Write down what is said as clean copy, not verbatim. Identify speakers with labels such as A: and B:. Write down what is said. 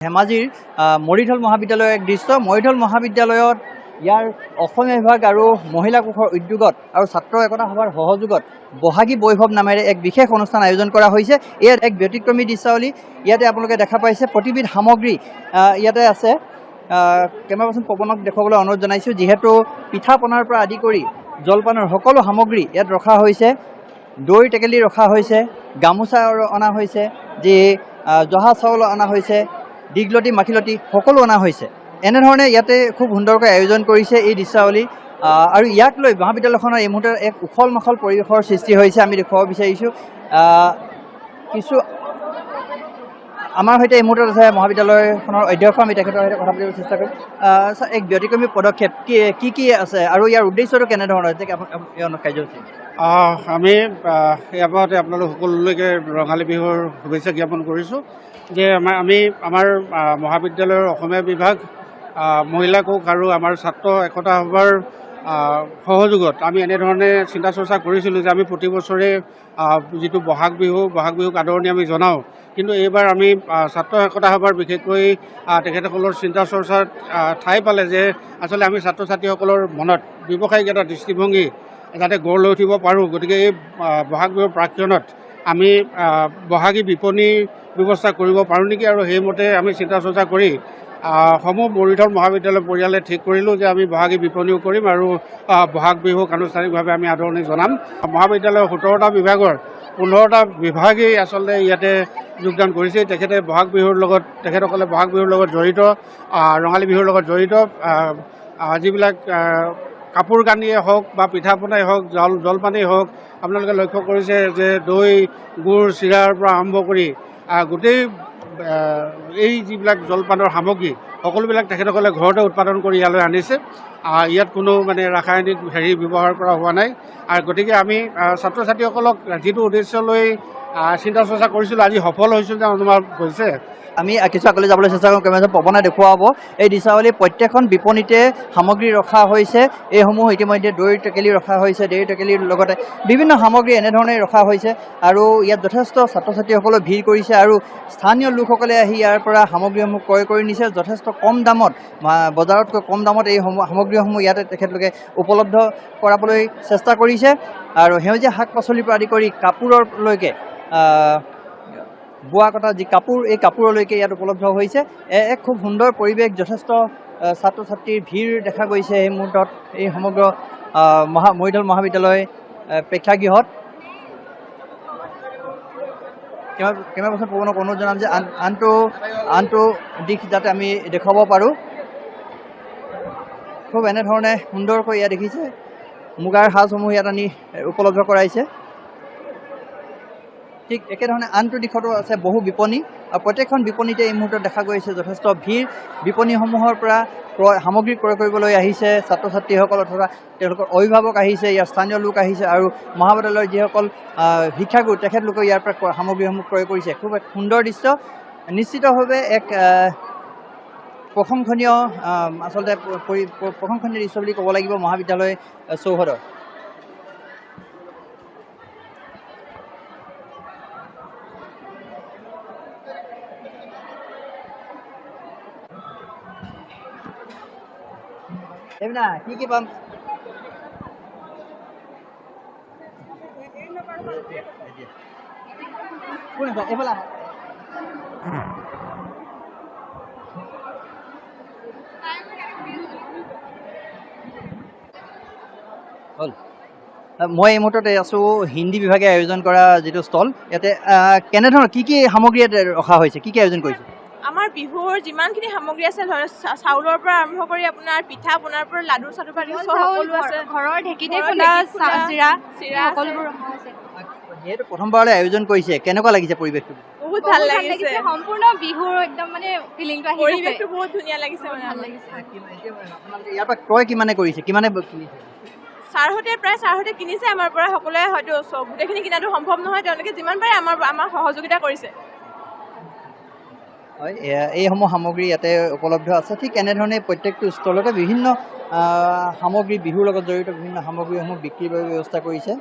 A: ধেমাজিৰ মৰিধল মহাবিদ্যালয়ৰ এক দৃশ্য। মৰিধল মহাবিদ্যালয়ত ইয়াৰ অসমীয়া বিভাগ আৰু মহিলা কোষৰ উদ্যোগত আৰু ছাত্ৰ একতা সভাৰ সহযোগত বহাগী বৈভৱ নামেৰে এক বিশেষ অনুষ্ঠান আয়োজন কৰা হৈছে। ইয়াত এক ব্যতিক্ৰমী দৃশ্যাৱলী ইয়াতে আপোনালোকে দেখা পাইছে। প্ৰতিবিধ সামগ্ৰী ইয়াতে আছে। কেমেৰা পাৰ্চন পৱনক দেখুৱাবলৈ অনুৰোধ জনাইছোঁ। যিহেতু পিঠা পনাৰ পৰা আদি কৰি জলপানৰ সকলো সামগ্ৰী ইয়াত ৰখা হৈছে। দৈ টেকেলি ৰখা হৈছে, গামোচা অনা হৈছে, যি জহা চাউল অনা হৈছে, দীঘলতি মাখিলতি সকলো অনা হৈছে। এনেধৰণে ইয়াতে খুব সুন্দৰকৈ আয়োজন কৰিছে এই দৃশ্যাৱলী। আৰু ইয়াক লৈ মহাবিদ্যালয়খনৰ এই মুহূৰ্তত এক উখল মাখল পৰিৱেশৰ সৃষ্টি হৈছে আমি দেখুৱাব বিচাৰিছোঁ। কিছু আমাৰ সৈতে এই মুহূৰ্তত আছে মহাবিদ্যালয়খনৰ অধ্যক্ষ। আমি তেখেতৰ সৈতে কথা পাতিবলৈ চেষ্টা কৰিম। এক ব্যতিক্ৰমী পদক্ষেপ কি আছে আৰু ইয়াৰ উদ্দেশ্যটো কেনেধৰণৰ কাৰ্যসূচী?
B: আমি ইয়াৰ পৰতে আপোনালোক সকলোলৈকে ৰঙালী বিহুৰ শুভেচ্ছা জ্ঞাপন কৰিছোঁ যে আমাৰ মহাবিদ্যালয়ৰ অসমীয়া বিভাগ, মহিলা কোষ আৰু আমাৰ ছাত্ৰ একতা সভাৰ সহযোগত আমি এনেধৰণে চিন্তা চৰ্চা কৰিছিলোঁ যে আমি প্ৰতি বছৰে যিটো বহাগ বিহুক আদৰণি আমি জনাওঁ, কিন্তু এইবাৰ আমি ছাত্ৰ একতা সভাৰ বিশেষকৈ তেখেতসকলৰ চিন্তা চৰ্চাত ঠাই পালে যে আচলতে আমি ছাত্ৰ ছাত্ৰীসকলৰ মনত ব্যৱসায়িক এটা দৃষ্টিভংগী যাতে গঢ় লৈ উঠিব পাৰোঁ। গতিকে এই বহাগ বিহুৰ প্ৰাক্ষণত আমি বহাগী বিপণী ব্যৱস্থা কৰিব পাৰোঁ নেকি, আৰু সেইমতে আমি চিন্তা চৰ্চা কৰি সমূহ মৰিধল মহাবিদ্যালয় পৰিয়ালে ঠিক কৰিলোঁ যে আমি বহাগী বিপণীও কৰিম আৰু বহাগ বিহুক আনুষ্ঠানিকভাৱে আমি আদৰণি জনাম। মহাবিদ্যালয়ৰ 17টা বিভাগৰ 15টা বিভাগেই আচলতে ইয়াতে যোগদান কৰিছে। তেখেতসকলে বহাগ বিহুৰ লগত জড়িত, ৰঙালী বিহুৰ লগত জড়িত যিবিলাক কাপোৰ কানিয়ে হওক বা পিঠা পনাই হওক, জলপানেই হওক, আপোনালোকে লক্ষ্য কৰিছে যে দৈ গুড় চিৰাৰ পৰা আৰম্ভ কৰি গোটেই এই যিবিলাক জলপানৰ সামগ্ৰী সকলোবিলাক তেখেতসকলে ঘৰতে উৎপাদন কৰি ইয়ালৈ আনিছে। ইয়াত কোনো ৰাসায়নিক ব্যৱহাৰ কৰা হোৱা নাই। আৰু গতিকে আমি ছাত্ৰ ছাত্ৰীসকলক যিটো উদ্দেশ্য লৈ চিন্তা চৰ্চা কৰিছিলোঁ আজি সফল হৈছোঁ যেন অনুভৱ হৈছে।
A: আমি কিছু আগলৈ যাবলৈ চেষ্টা কৰোঁ। কেমেৰা পৱনে দেখুৱাব এই দৃশ্যাৱলী। প্ৰত্যেকখন বিপণীতে সামগ্ৰী ৰখা হৈছে। এইসমূহ ইতিমধ্যে দৈ টেকেলি ৰখা হৈছে। দৈ টেকেলিৰ লগতে বিভিন্ন সামগ্ৰী এনেধৰণে ৰখা হৈছে আৰু ইয়াত যথেষ্ট ছাত্ৰ ছাত্ৰীসকলে ভিৰ কৰিছে আৰু স্থানীয় লোকসকলে আহি ইয়াৰ পৰা সামগ্ৰীসমূহ ক্ৰয় কৰি নিছে। যথেষ্ট কম দামত, বজাৰতকৈ কম দামত এই সামগ্ৰীসমূহ ইয়াতে তেখেতলোকে উপলব্ধ কৰাবলৈ চেষ্টা কৰিছে। আৰু সেউজীয়া শাক পাচলিৰ পৰা আদি কৰি কাপোৰলৈকে, বোৱা কটা যি কাপোৰ, এই কাপোৰলৈকে ইয়াত উপলব্ধ হৈছে। এক খুব সুন্দৰ পৰিৱেশ, যথেষ্ট ছাত্ৰ ছাত্ৰীৰ ভিৰ দেখা গৈছে এই মুহূৰ্তত এই সমগ্ৰ মৰিধল মহাবিদ্যালয় প্ৰেক্ষাগৃহত। কেমেৰা পাৰ্চন পৱনক অনুৰোধ জনাম যে আনটো দিশ যাতে আমি দেখুৱাব পাৰোঁ। খুব এনেধৰণে সুন্দৰকৈ ইয়াত দেখিছে মুগাৰ সাজসমূহ ইয়াত আনি উপলব্ধ কৰাইছে। ঠিক একেধৰণে আনটো দিশতো আছে বহু বিপণী, আৰু প্ৰত্যেকখন বিপণীতে এই মুহূৰ্তত দেখা গৈছে যথেষ্ট ভিৰ। বিপণীসমূহৰ পৰা সামগ্ৰী ক্ৰয় কৰিবলৈ আহিছে ছাত্ৰ ছাত্ৰীসকল, অথবা তেওঁলোকৰ অভিভাৱক আহিছে, ইয়াৰ স্থানীয় লোক আহিছে আৰু মহাবিদ্যালয়ৰ যিসকল শিক্ষাগুৰু তেখেতলোকে ইয়াৰ পৰা সামগ্ৰীসমূহ ক্ৰয় কৰিছে। খুব এক সুন্দৰ দৃশ্য, নিশ্চিতভাৱে এক প্ৰশংসনীয়, আচলতে প্ৰশংসনীয় দৃশ্য বুলি ক'ব লাগিব মহাবিদ্যালয় চৌহদৰ। কি পাম? এইফালে হ'ল। মই এই মুহূৰ্ততে আছোঁ হিন্দী বিভাগে আয়োজন কৰা যিটো ষ্টল। ইয়াতে কেনেধৰণৰ কি সামগ্ৰী ইয়াতে ৰখা হৈছে, কি আয়োজন কৰিছে?
C: আমাৰ বিহুৰ যিমানখিনি সামগ্ৰী আছে, চাউলৰ পৰা আৰম্ভ কৰি আপোনাৰ পিঠা পনাৰ পৰা লাডু চাডু পৰা সকলো আছে। ঘৰৰ ঢেঁকীতে খুন্দা চিৰা সকলোবোৰ ৰখা হৈছে।
A: যিহেতু প্ৰথমবাৰলৈ আয়োজন কৰিছে, কেনেকুৱা লাগিছে পৰিৱেশটো?
C: বহুত ভাল লাগিছে।
D: সম্পূৰ্ণ বিহুৰ একদম ফিলিংটো আহিছে।
C: পৰিৱেশটো বহুত ধুনীয়া লাগিছে।
D: ভাল লাগিছে।
A: ইয়াৰ পৰা ক্ৰয় কিমানে কৰিছে, কিমানে কিনিছে?
C: ছাৰহঁতে কিনিছে আমাৰ পৰা। সকলোৱে হয়তো গোটেইখিনি কিনাটো সম্ভৱ নহয়, তেওঁলোকে যিমান পাৰে আমাৰ সহযোগিতা কৰিছে।
A: হয়, এইসমূহ সামগ্ৰী ইয়াতে উপলব্ধ আছে। ঠিক এনেধৰণে প্ৰত্যেকটো ষ্টলতে বিভিন্ন সামগ্ৰী, বিহুৰ লগত জড়িত বিভিন্ন সামগ্ৰীসমূহ বিক্ৰীৰ বাবে ব্যৱস্থা কৰিছে।